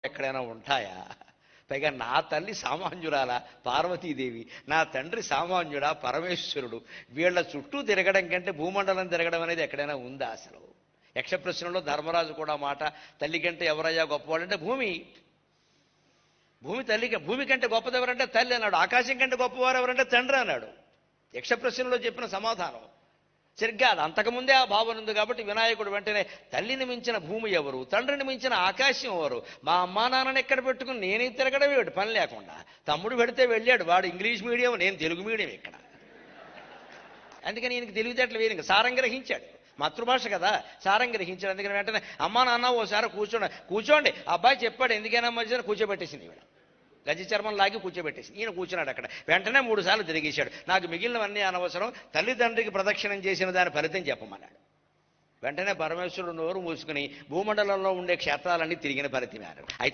ఎక్కడైనా ఉంటాయా? పైగా నా తల్లి సామాన్యురాల పార్వతీదేవి, నా తండ్రి సామాన్యుడా పరమేశ్వరుడు. వీళ్ళ చుట్టూ తిరగడం కంటే భూమండలం తిరగడం అనేది ఎక్కడైనా ఉందా అసలు? యక్షప్రశ్నలో ధర్మరాజు కూడా మాట, తల్లి కంటే ఎవరయ్యా గొప్పవాడంటే భూమి. భూమి కంటే గొప్పది ఎవరంటే తల్లి అన్నాడు. ఆకాశం కంటే గొప్పవారు ఎవరంటే తండ్రి అన్నాడు. యక్షప్రశ్నలో చెప్పిన సమాధానం సరిగ్గా అది. అంతకుముందే ఆ భావన ఉంది కాబట్టి వినాయకుడు వెంటనే తల్లిని మించిన భూమి ఎవరు, తండ్రిని మించిన ఆకాశం ఎవరు, మా అమ్మా నాన్నని ఎక్కడ పెట్టుకుని నేనే తిరగడం ఏమిటి పని లేకుండా. తమ్ముడు పెడితే వెళ్ళాడు, వాడు ఇంగ్లీష్ మీడియం, నేను తెలుగు మీడియం ఇక్కడ. అందుకని ఈయనకి తెలివితేటలు వేరు, ఇంకా సారం గ్రహించాడు. మాతృభాష కదా, సారం గ్రహించాడు. అందుకని వెంటనే అమ్మా నాన్న ఓసారి కూర్చోండి అబ్బాయి చెప్పాడు ఎందుకైనా మధ్యన కూర్చోబెట్టేసింది ఈవిడ. గజ చర్మం లాగి కూర్చోబెట్టేసింది. ఈయన కూర్చున్నాడు అక్కడ. వెంటనే 3 సార్లు తిరిగేశాడు. నాకు మిగిలినవన్నీ అనవసరం, తల్లిదండ్రికి ప్రదక్షిణం చేసిన దాని ఫలితం చెప్పమన్నాడు. వెంటనే పరమేశ్వరుడు నోరు మూసుకుని భూమండలంలో ఉండే క్షేత్రాలన్నీ తిరిగిన ఫలితం. అయితే